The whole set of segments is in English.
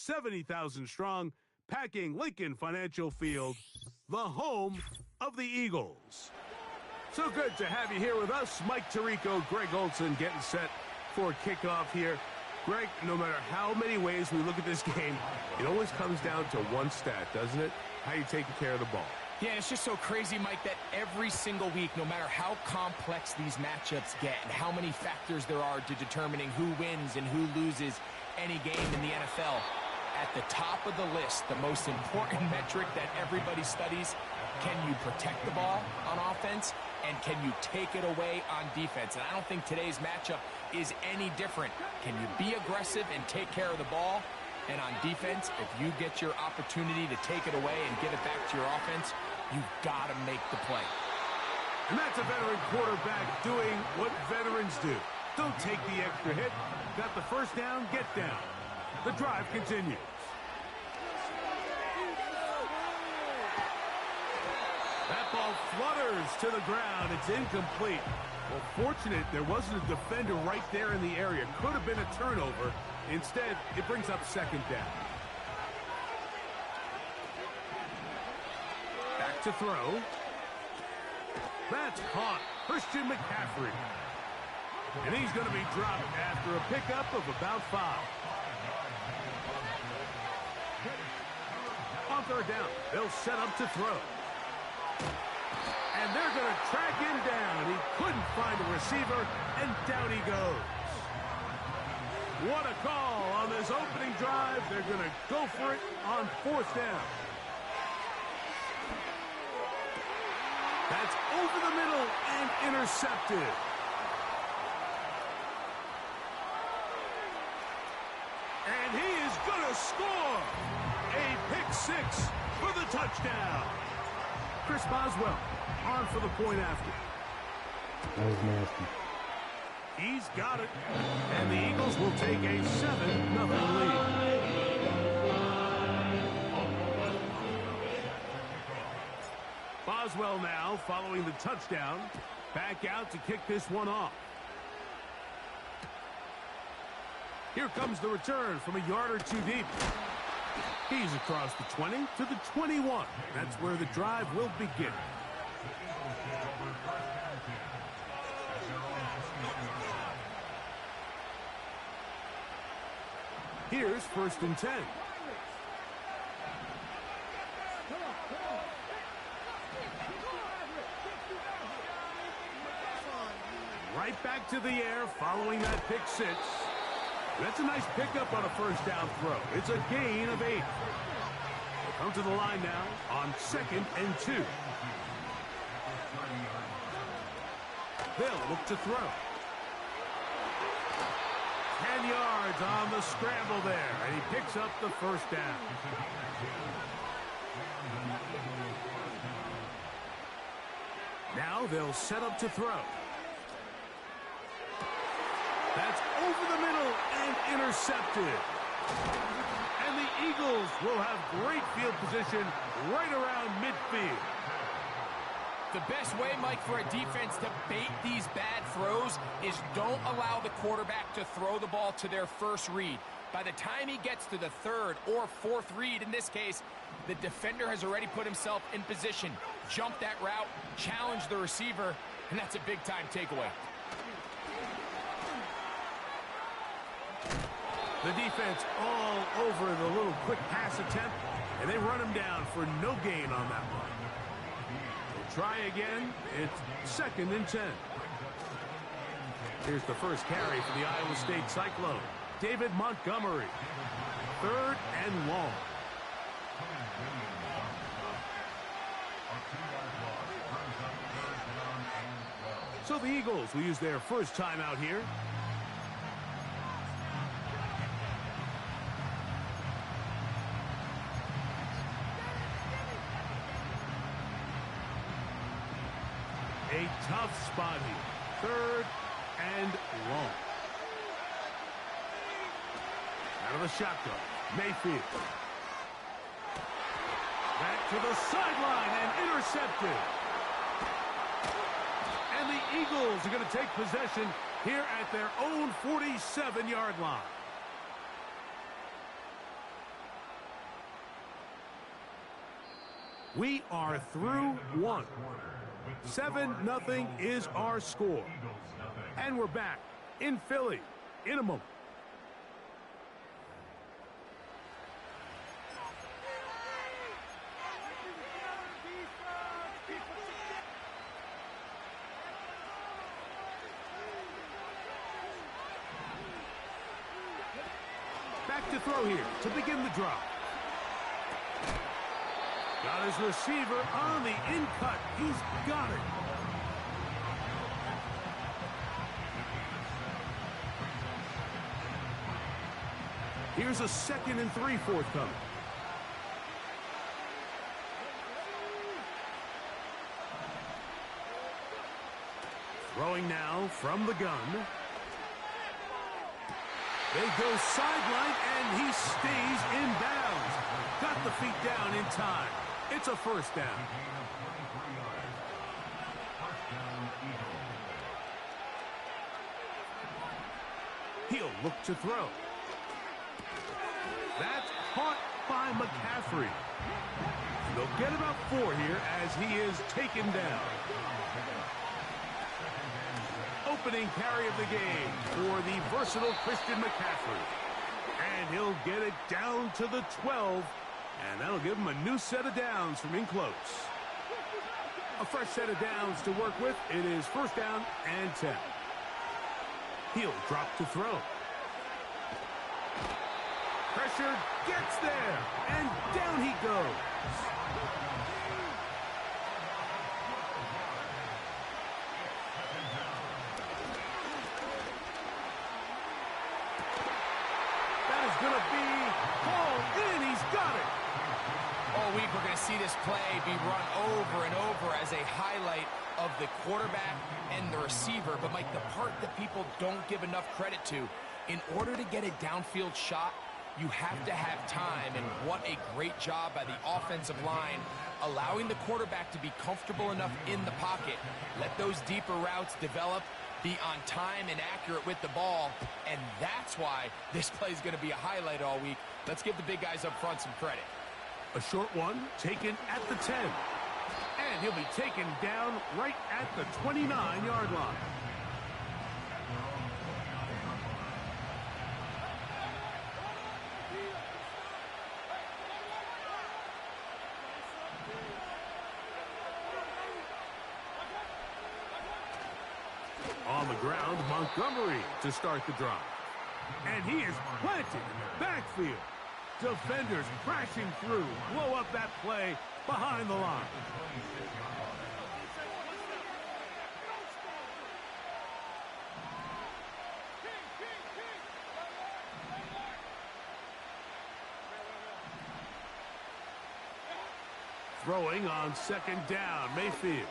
70,000 strong, packing Lincoln Financial Field, the home of the Eagles. So good to have you here with us. Mike Tirico, Greg Olson getting set for kickoff here. Greg, no matter how many ways we look at this game, it always comes down to one stat, doesn't it? How you taking care of the ball. Yeah, it's just so crazy, Mike, that every single week, no matter how complex these matchups get and how many factors there are to determining who wins and who loses any game in the NFL, at the top of the list, the most important metric that everybody studies, can you protect the ball on offense and can you take it away on defense? And I don't think today's matchup is any different. Can you be aggressive and take care of the ball? And on defense, if you get your opportunity to take it away and give it back to your offense, you've got to make the play. And that's a veteran quarterback doing what veterans do. Don't take the extra hit. Got the first down, get down. The drive continues. That ball flutters to the ground. It's incomplete. Well, fortunate there wasn't a defender right there in the area. Could have been a turnover. Instead, it brings up second down. Back to throw. That's caught. Christian McCaffrey. And he's going to be dropped after a pickup of about 5. On third down, they'll set up to throw. And they're going to track him down. He couldn't find a receiver, and down he goes. What a call on this opening drive. They're going to go for it on fourth down. That's over the middle and intercepted. And he is going to score. A pick 6 for the touchdown. Chris Boswell on for the point after. That was nasty. He's got it. And the Eagles will take a 7-0 lead. Boswell now following the touchdown. Back out to kick this one off. Here comes the return from a yard or two deep. He's across the 20 to the 21. That's where the drive will begin. Here's 1st and 10. Right back to the air following that pick 6. That's a nice pickup on a first down throw. It's a gain of 8. They'll come to the line now on 2nd and 2. They'll look to throw. 10 yards on the scramble there, and he picks up the first down. Now they'll set up to throw. That's over the middle and intercepted. And the Eagles will have great field position right around midfield. The best way, Mike, for a defense to bait these bad throws is don't allow the quarterback to throw the ball to their first read. By the time he gets to the 3rd or 4th read, in this case, the defender has already put himself in position, jump that route, challenge the receiver, and that's a big-time takeaway. The defense all over the little quick pass attempt, and they run him down for no gain on that one. They'll try again. It's 2nd and 10. Here's the first carry for the Iowa State Cyclone. David Montgomery. 3rd and long. So the Eagles will use their first timeout here. A tough spot here. 3rd and long. Out of the shotgun. Mayfield. Back to the sideline and intercepted. And the Eagles are going to take possession here at their own 47-yard line. We are through one. 7-0 is our score. And we're back in Philly in a moment. Back to throw here to begin the drop. Got his receiver on the in-cut. He's got it. Here's a 2nd and 3 forthcoming. Throwing now from the gun. They go sideline, and he stays in bounds. Got the feet down in time. It's a first down. He'll look to throw. That's caught by McCaffrey. They'll get about 4 here as he is taken down. Opening carry of the game for the versatile Christian McCaffrey. And he'll get it down to the 12. And that'll give him a new set of downs from in close. A fresh set of downs to work with. It is first down and 10. He'll drop to throw. Pressure gets there. And down he goes. Going to be hauled in. He's got it. All week we're going to see this play be run over and over as a highlight of the quarterback and the receiver. But, Mike, the part that people don't give enough credit to, in order to get a downfield shot, you have to have time. And what a great job by the offensive line, allowing the quarterback to be comfortable enough in the pocket. Let those deeper routes develop. Be on time and accurate with the ball, and that's why this play is going to be a highlight all week. Let's give the big guys up front some credit. A short one taken at the 10, and he'll be taken down right at the 29-yard line. On the ground, Montgomery to start the drive. And he is planted in the backfield. Defenders crashing through. Blow up that play behind the line. Throwing on 2nd down, Mayfield.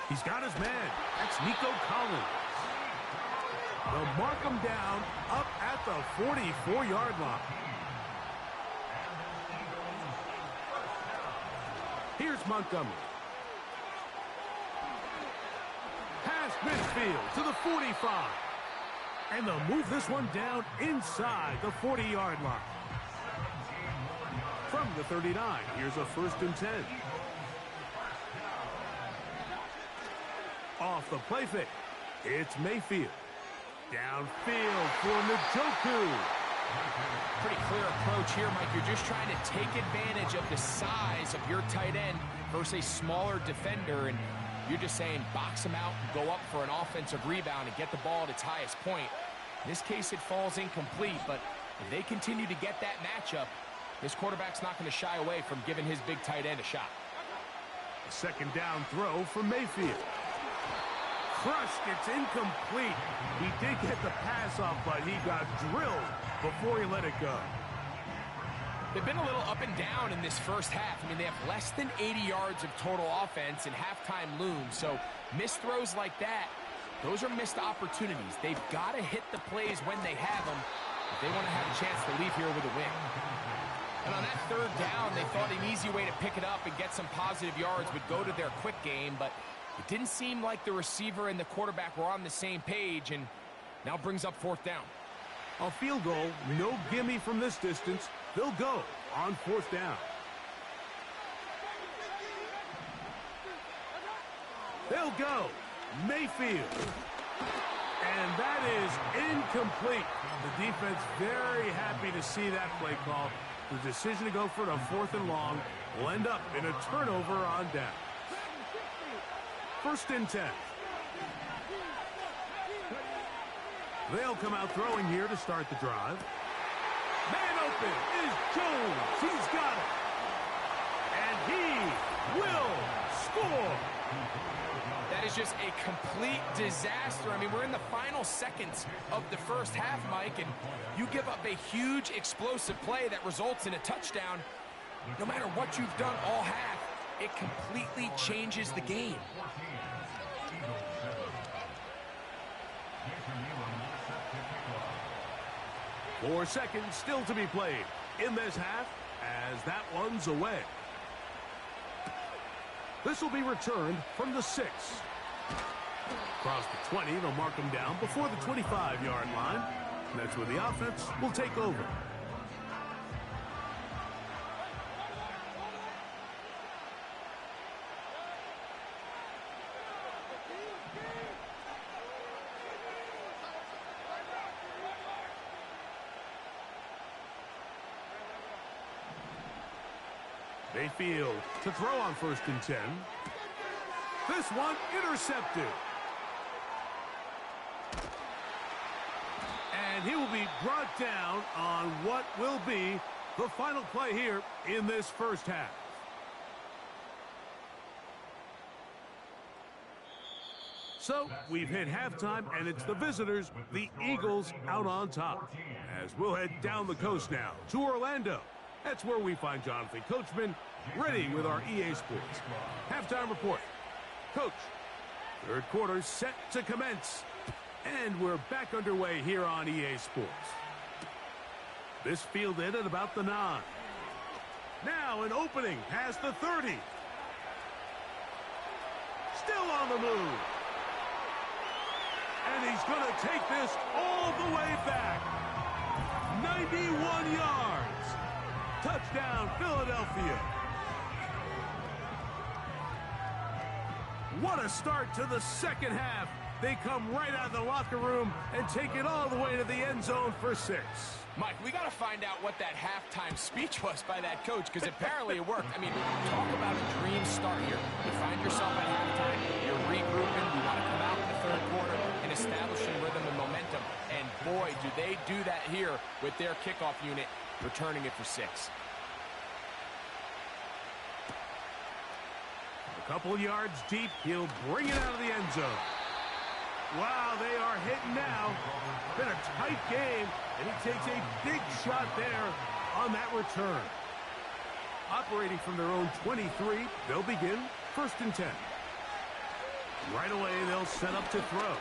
He's got his man. That's Nico Collins. They'll mark him down up at the 44-yard line. Here's Montgomery. Past midfield to the 45. And they'll move this one down inside the 40-yard line. From the 39, here's a 1st and 10. Off the play fake, it's Mayfield. Downfield for Njoku. Pretty clear approach here, Mike. You're just trying to take advantage of the size of your tight end versus a smaller defender, and you're just saying box him out and go up for an offensive rebound and get the ball at its highest point. In this case, it falls incomplete, but if they continue to get that matchup, this quarterback's not going to shy away from giving his big tight end a shot. A 2nd down throw from Mayfield. Crushed, it's incomplete. He did get the pass off, but he got drilled before he let it go. They've been a little up and down in this first half. I mean, they have less than 80 yards of total offense, and halftime looms. So missed throws like that, those are missed opportunities. They've got to hit the plays when they have them if they want to have a chance to leave here with a win. And on that 3rd down, they thought an easy way to pick it up and get some positive yards would go to their quick game, but it didn't seem like the receiver and the quarterback were on the same page, and now brings up 4th down. A field goal, no gimme from this distance. They'll go on 4th down. They'll go. Mayfield. And that is incomplete. The defense very happy to see that play call. The decision to go for it on 4th and long will end up in a turnover on down. 1st and 10. They'll come out throwing here to start the drive. Man open is Jones. He's got it. And he will score. That is just a complete disaster. I mean, we're in the final seconds of the first half, Mike, and you give up a huge explosive play that results in a touchdown. No matter what you've done all half, it completely changes the game. 4 seconds still to be played in this half as that one's away. This will be returned from the 6. Across the 20, they'll mark him down before the 25-yard line. And that's where the offense will take over. Mayfield to throw on 1st and 10. This one intercepted. And he will be brought down on what will be the final play here in this first half. So we've hit halftime, and it's the visitors, the Eagles, out on top. As we'll head down the coast now to Orlando. That's where we find Jonathan Coachman ready with our EA Sports halftime report. Coach, 3rd quarter set to commence. And we're back underway here on EA Sports. This fielded at about the 9. Now an opening past the 30. Still on the move. And he's going to take this all the way back. 91 yards. Touchdown, Philadelphia. What a start to the second half. They come right out of the locker room and take it all the way to the end zone for 6. Mike, we got to find out what that halftime speech was by that coach, because apparently it worked. I mean, talk about a dream start here. You find yourself at halftime, you're regrouping, you want to come out in the 3rd quarter and establishing rhythm and momentum. And boy, do they do that here with their kickoff unit, returning it for 6. A couple yards deep, he'll bring it out of the end zone. Wow, they are hitting now. Been a tight game, and he takes a big shot there on that return. Operating from their own 23, they'll begin 1st and 10. Right away, they'll set up to throw.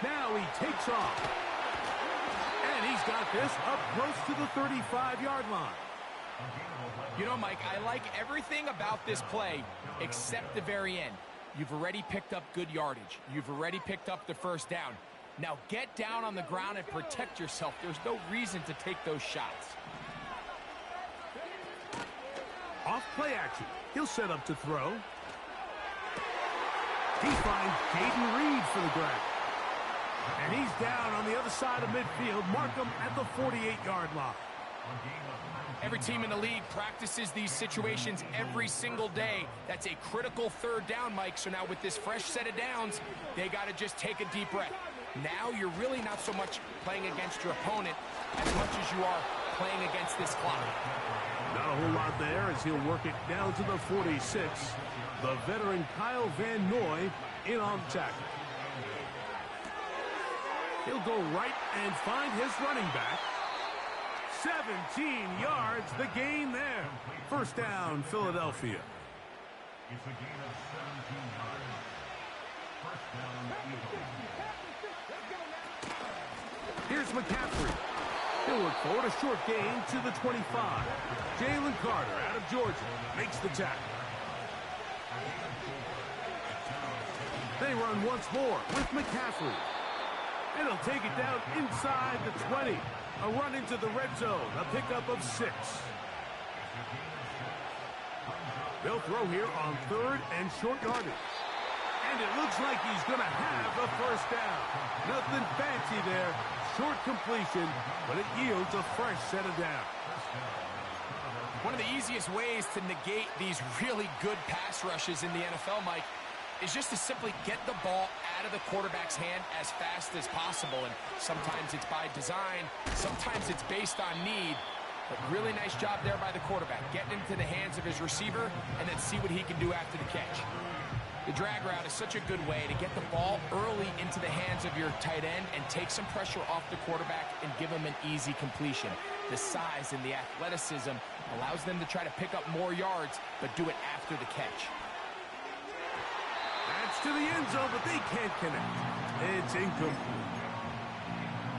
Now he takes off. And he's got this up close to the 35-yard line. You know, Mike, I like everything about this play except the very end. You've already picked up good yardage. You've already picked up the 1st down. Now get down on the ground and protect yourself. There's no reason to take those shots. Off play action. He'll set up to throw. He finds Jaden Reed for the grab. And he's down on the other side of midfield. Mark him at the 48-yard line. Every team in the league practices these situations every single day. That's a critical 3rd down, Mike. So now with this fresh set of downs, they got to just take a deep breath. Now you're really not so much playing against your opponent as much as you are playing against this clock. Not a whole lot there as he'll work it down to the 46. The veteran Kyle Van Noy in on tackle. He'll go right and find his running back. 17 yards, the gain there. 1st down, Philadelphia. It's a gain of 17 yards. 1st down, Eagles. Here's McCaffrey. He'll look forward a short gain to the 25. Jalen Carter out of Georgia makes the tackle. They run once more with McCaffrey. And he'll take it down inside the 20. A run into the red zone, a pickup of 6. They'll throw here on 3rd and short yardage. And it looks like he's going to have a first down. Nothing fancy there. Short completion, but it yields a fresh set of downs. One of the easiest ways to negate these really good pass rushes in the NFL, Mike, is just to simply get the ball out of the quarterback's hand as fast as possible. And sometimes it's by design, sometimes it's based on need. But really nice job there by the quarterback, getting into the hands of his receiver and then see what he can do after the catch. The drag route is such a good way to get the ball early into the hands of your tight end and take some pressure off the quarterback and give him an easy completion. The size and the athleticism allows them to try to pick up more yards, but do it after the catch. That's to the end zone, but they can't connect. It's incomplete.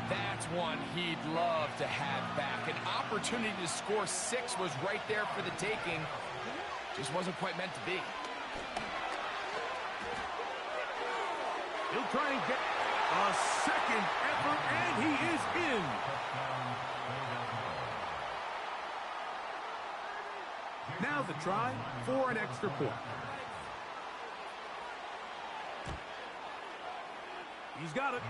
That's one he'd love to have back. An opportunity to score 6 was right there for the taking. Just wasn't quite meant to be. He'll try and get a second effort, and he is in. Now the try for an extra point. He's got it.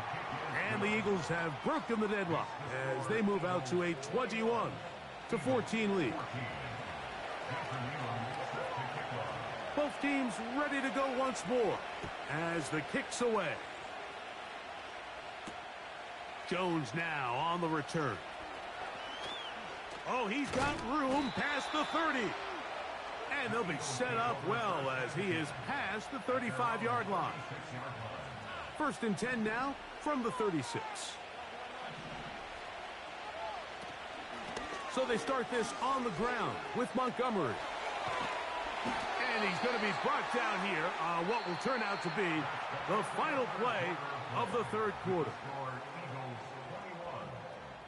And the Eagles have broken the deadlock as they move out to a 21-14 lead. Both teams ready to go once more as the kick's away. Jones now on the return. Oh, he's got room past the 30. And they'll be set up well as he is past the 35-yard line. First and 10 now from the 36. So they start this on the ground with Montgomery. And he's going to be brought down here on what will turn out to be the final play of the third quarter.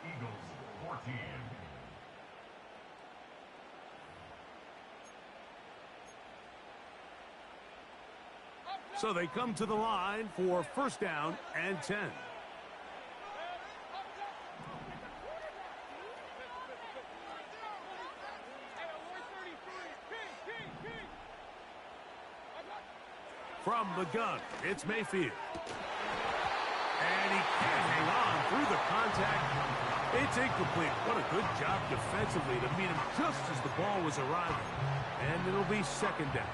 Eagles 14. So they come to the line for first down and 10. From the gun, it's Mayfield. And he can't hang on through the contact. It's incomplete. What a good job defensively to meet him just as the ball was arriving. And it'll be second down.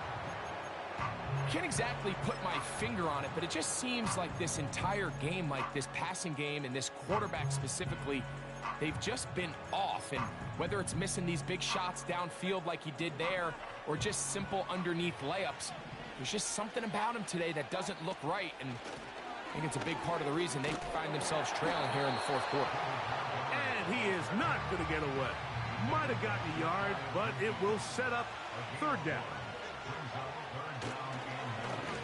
Can't exactly put my finger on it, but it just seems like this entire game, like this passing game and this quarterback specifically, they've just been off. And whether it's missing these big shots downfield like he did there or just simple underneath layups, there's just something about him today that doesn't look right. And I think it's a big part of the reason they find themselves trailing here in the fourth quarter. And he is not going to get away. Might have gotten a yard, but it will set up third down.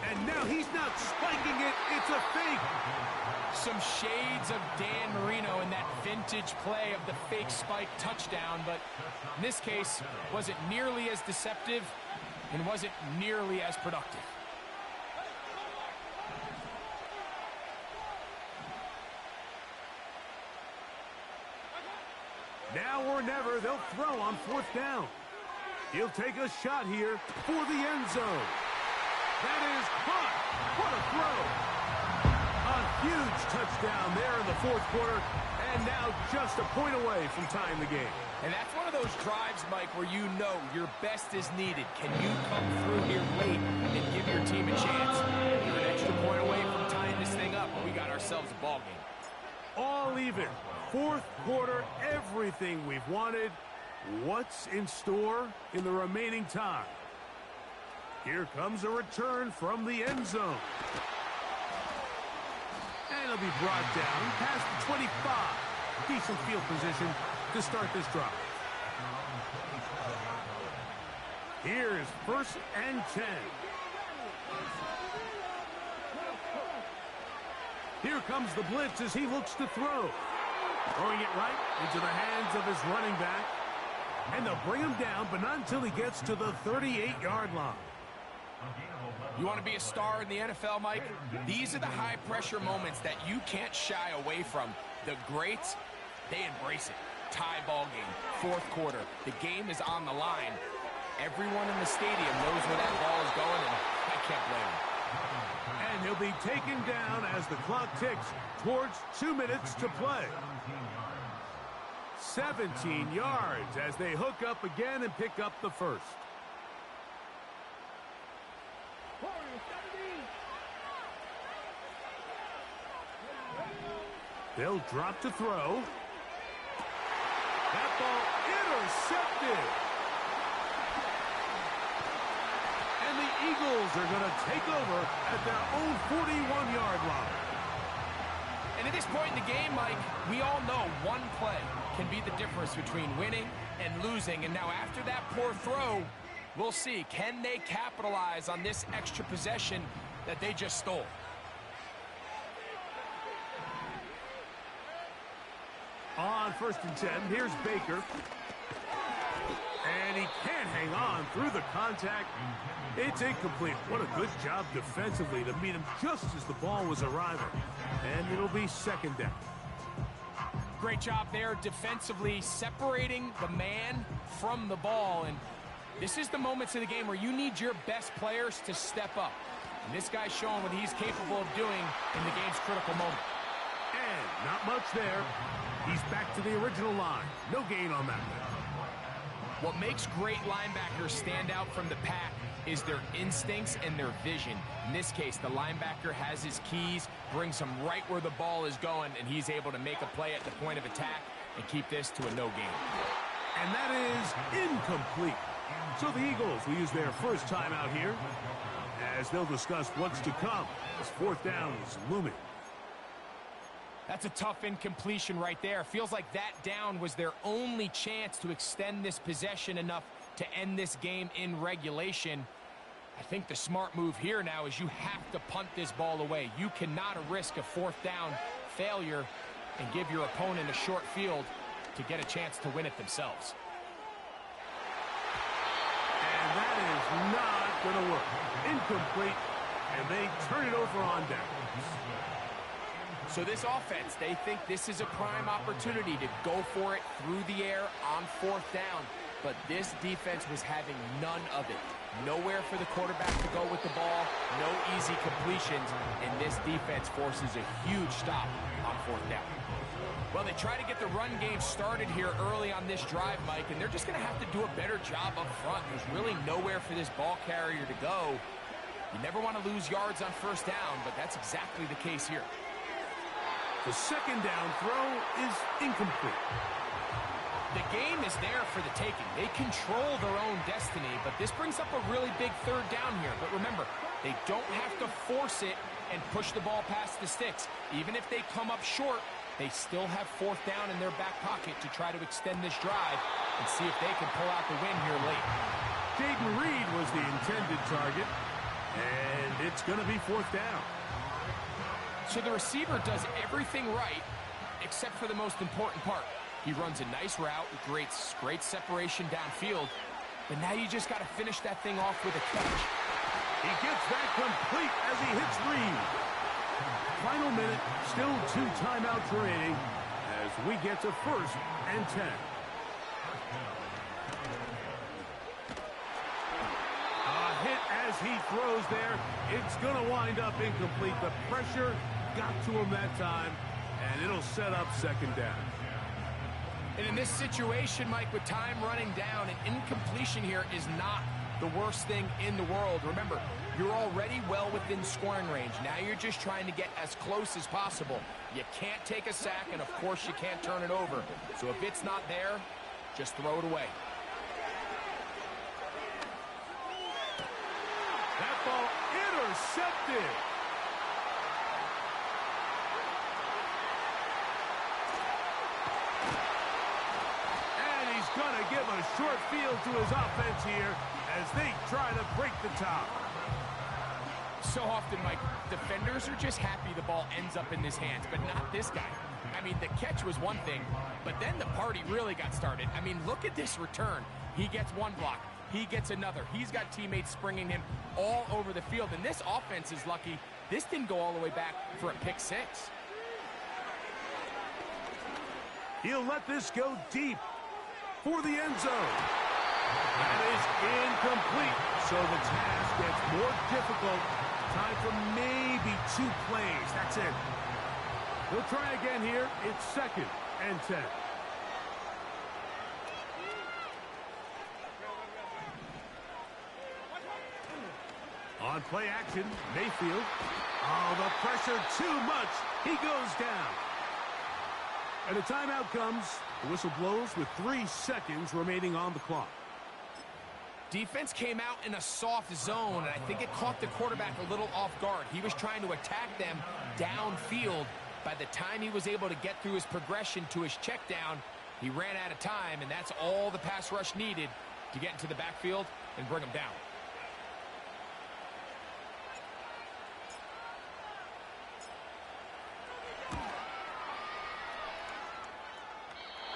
And now he's not spiking it. It's a fake. Some shades of Dan Marino in that vintage play of the fake spike touchdown, but in this case, wasn't nearly as deceptive and wasn't nearly as productive. Now or never, they'll throw on fourth down. He'll take a shot here for the end zone. That is caught. What a throw. A huge touchdown there in the fourth quarter, and now just a point away from tying the game. And that's one of those drives, Mike, where you know your best is needed. Can you come through here late and give your team a chance? You're an extra point away from tying this thing up. We got ourselves a ball game. All even. Fourth quarter, everything we've wanted. What's in store in the remaining time? Here comes a return from the end zone. And it'll be brought down past the 25. Decent field position to start this drive. Here is first and 10. Here comes the blitz as he looks to throw. Throwing it right into the hands of his running back. And they'll bring him down, but not until he gets to the 38-yard line. You want to be a star in the NFL, Mike? These are the high-pressure moments that you can't shy away from. The greats, they embrace it. Tie ball game, fourth quarter. The game is on the line. Everyone in the stadium knows where that ball is going, and I can't blame them. And he'll be taken down as the clock ticks towards 2 minutes to play. 17 yards as they hook up again and pick up the first. They'll drop to throw. That ball intercepted. And the Eagles are going to take over at their own 41-yard line. And at this point in the game, Mike, we all know one play can be the difference between winning and losing. And now after that poor throw, we'll see, can they capitalize on this extra possession that they just stole? On 1st and 10, here's Baker. And he can't hang on through the contact. It's incomplete. What a good job defensively to meet him just as the ball was arriving. And it'll be 2nd down. Great job there defensively, separating the man from the ball. And this is the moments of the game where you need your best players to step up. And this guy's showing what he's capable of doing in the game's critical moment. And not much there. He's back to the original line. No gain on that one. What makes great linebackers stand out from the pack is their instincts and their vision. In this case, the linebacker has his keys, brings him right where the ball is going, and he's able to make a play at the point of attack and keep this to a no gain. And that is incomplete. So the Eagles will use their first time out here as they'll discuss what's to come as 4th down is looming. That's a tough incompletion right there. Feels like that down was their only chance to extend this possession enough to end this game in regulation. I think the smart move here now is you have to punt this ball away. You cannot risk a 4th down failure and give your opponent a short field to get a chance to win it themselves. And that is not going to work. Incomplete, and they turn it over on down. So this offense, they think this is a prime opportunity to go for it through the air on 4th down. But this defense was having none of it. Nowhere for the quarterback to go with the ball, no easy completions, and this defense forces a huge stop on 4th down. Well, they try to get the run game started here early on this drive, Mike, and they're just going to have to do a better job up front. There's really nowhere for this ball carrier to go. You never want to lose yards on 1st down, but that's exactly the case here. The 2nd down throw is incomplete. The game is there for the taking. They control their own destiny, but this brings up a really big 3rd down here. But remember, they don't have to force it and push the ball past the sticks. Even if they come up short, they still have 4th down in their back pocket to try to extend this drive and see if they can pull out the win here late. Jaden Reed was the intended target, and it's going to be 4th down. So the receiver does everything right except for the most important part. He runs a nice route, great separation downfield, but now you just got to finish that thing off with a catch. He gets that complete as he hits Reed. Final minute, still 2 timeouts remaining as we get to 1st and 10. A hit as he throws there. It's going to wind up incomplete. The pressure got to him that time, and it'll set up 2nd down. And in this situation, Mike, with time running down, an incompletion here is not the worst thing in the world. Remember, you're already well within scoring range. Now you're just trying to get as close as possible. You can't take a sack, and of course you can't turn it over. So if it's not there, just throw it away. That ball intercepted. Going to give a short field to his offense here as they try to break the top. So often, Mike, defenders are just happy the ball ends up in his hands, but not this guy. I mean, the catch was one thing, but then the party really got started. I mean, look at this return. He gets one block. He gets another. He's got teammates springing him all over the field, and this offense is lucky. This didn't go all the way back for a pick 6. He'll let this go deep for the end zone. That is incomplete, so the task gets more difficult Time for maybe 2 plays. That's it. He'll try again here. It's 2nd and 10. On play action, Mayfield. Oh, the pressure too much. He goes down. And a timeout comes. The whistle blows with 3 seconds remaining on the clock. Defense came out in a soft zone, and I think it caught the quarterback a little off guard. He was trying to attack them downfield. By the time he was able to get through his progression to his check down, he ran out of time, and that's all the pass rush needed to get into the backfield and bring him down.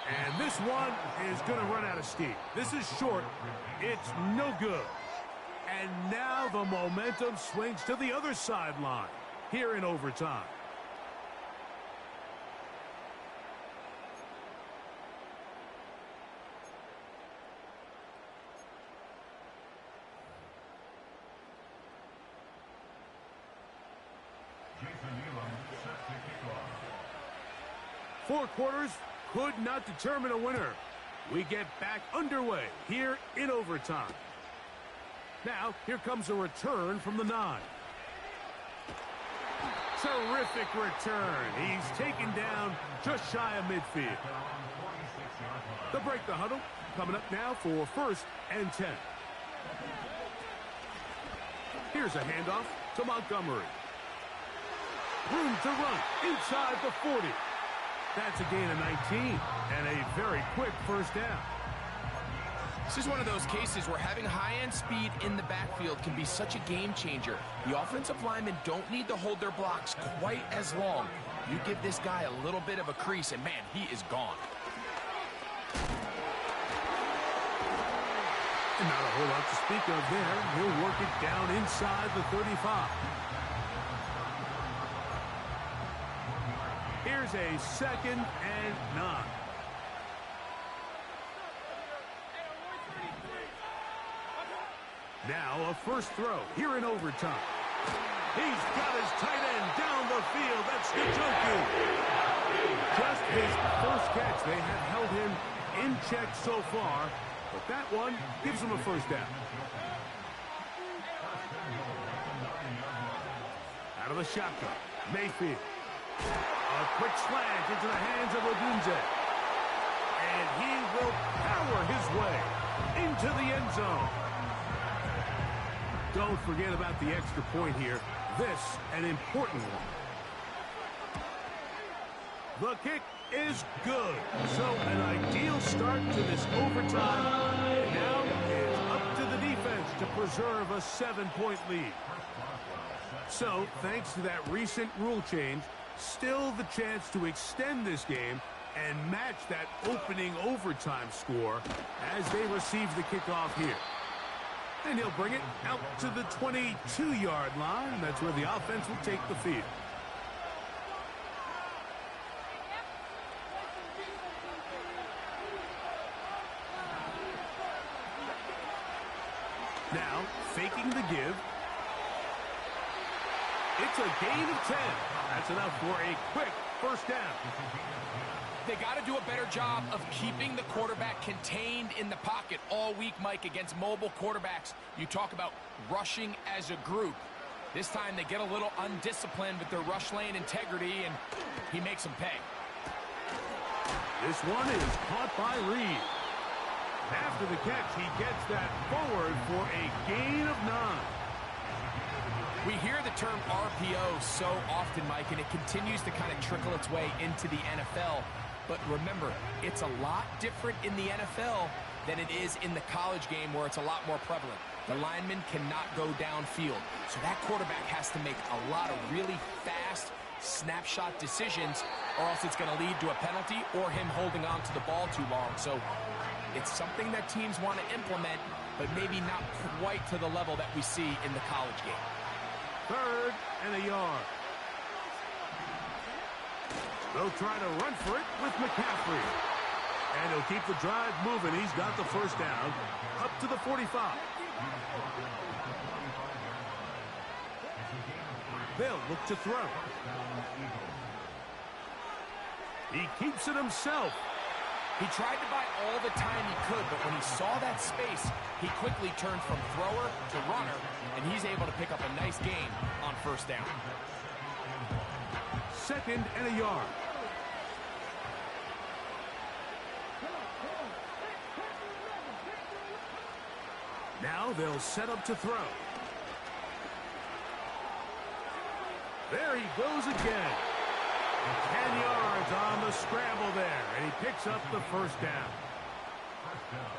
And this one is going to run out of steam. This is short. It's no good. And now the momentum swings to the other sideline here in overtime. Jason Elam set to kick off. 4 quarters could not determine a winner. We get back underway here in overtime. Now, here comes a return from the 9. Terrific return. He's taken down just shy of midfield. They'll break the huddle. Coming up now for 1st and 10. Here's a handoff to Montgomery. Room to run inside the 40. That's a gain of 19 and a very quick 1st down. This is one of those cases where having high-end speed in the backfield can be such a game changer. The offensive linemen don't need to hold their blocks quite as long. You give this guy a little bit of a crease, and man, he is gone. And not a whole lot to speak of there. He'll work it down inside the 35. Here's a 2nd and 9. Now a 1st throw here in overtime. He's got his tight end down the field. That's Njoku. Just his 1st catch. They have held him in check so far, but that one gives him a 1st down. Out of the shotgun, Mayfield. A quick slant into the hands of Odunze. And he will power his way into the end zone. Don't forget about the extra point here. This, an important one. The kick is good. So an ideal start to this overtime. And now it's up to the defense to preserve a 7-point lead. So, thanks to that recent rule change, still the chance to extend this game and match that opening overtime score as they receive the kickoff here. And he'll bring it out to the 22-yard line. That's where the offense will take the field. Now, faking the give. It's a gain of 10. That's enough for a quick 1st down. They got to do a better job of keeping the quarterback contained in the pocket all week, Mike, against mobile quarterbacks. You talk about rushing as a group. This time they get a little undisciplined with their rush lane integrity, and he makes them pay. This one is caught by Reed. After the catch, he gets that forward for a gain of 9. We hear the term RPO so often, Mike, and it continues to kind of trickle its way into the NFL. But remember, it's a lot different in the NFL than it is in the college game where it's a lot more prevalent. The lineman cannot go downfield. So that quarterback has to make a lot of really fast snapshot decisions, or else it's going to lead to a penalty or him holding on to the ball too long. So it's something that teams want to implement, but maybe not quite to the level that we see in the college game. 3rd and a yard. They'll try to run for it with McCaffrey. And he'll keep the drive moving. He's got the 1st down up to the 45. They'll look to throw. He keeps it himself. He tried to buy all the time he could, but when he saw that space, he quickly turned from thrower to runner, and he's able to pick up a nice gain on first down. 2nd and a yard. Now they'll set up to throw. There he goes again. 10 yards on the scramble there, and he picks up the first down.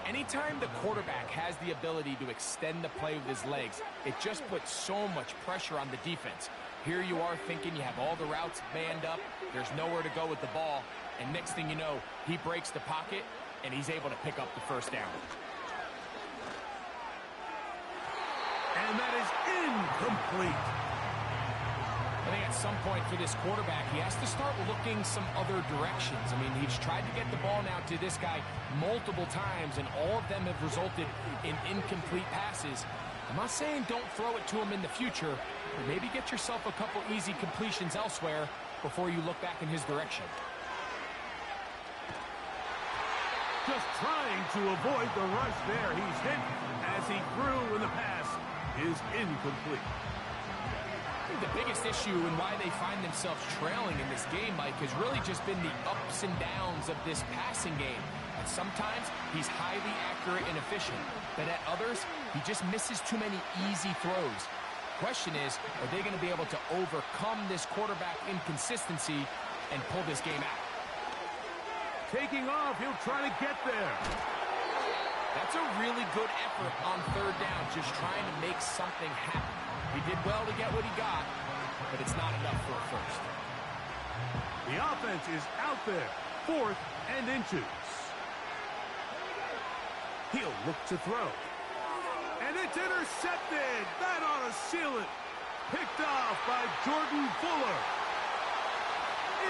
Anytime the quarterback has the ability to extend the play with his legs, it just puts so much pressure on the defense. Here you are thinking you have all the routes manned up, there's nowhere to go with the ball, and next thing you know, he breaks the pocket, and he's able to pick up the first down. And that is incomplete. I think at some point for this quarterback, he has to start looking some other directions. I mean, he's tried to get the ball now to this guy multiple times, and all of them have resulted in incomplete passes. I'm not saying don't throw it to him in the future, but maybe get yourself a couple easy completions elsewhere before you look back in his direction. Just trying to avoid the rush there. He's hit as he threw, and the pass is incomplete. I think the biggest issue and why they find themselves trailing in this game, Mike, has really just been the ups and downs of this passing game. And sometimes he's highly accurate and efficient, but at others, he just misses too many easy throws. Question is, are they going to be able to overcome this quarterback inconsistency and pull this game out? Taking off, he'll try to get there. That's a really good effort on third down, just trying to make something happen. He did well to get what he got, but it's not enough for a first. The offense is out there, 4th and inches. He'll look to throw. And it's intercepted. That ought to seal it. Picked off by Jordan Fuller.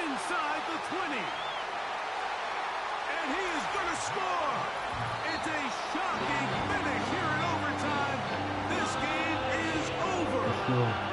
Inside the 20. And he is going to score. It's a shocking finish here in overtime. This game is over.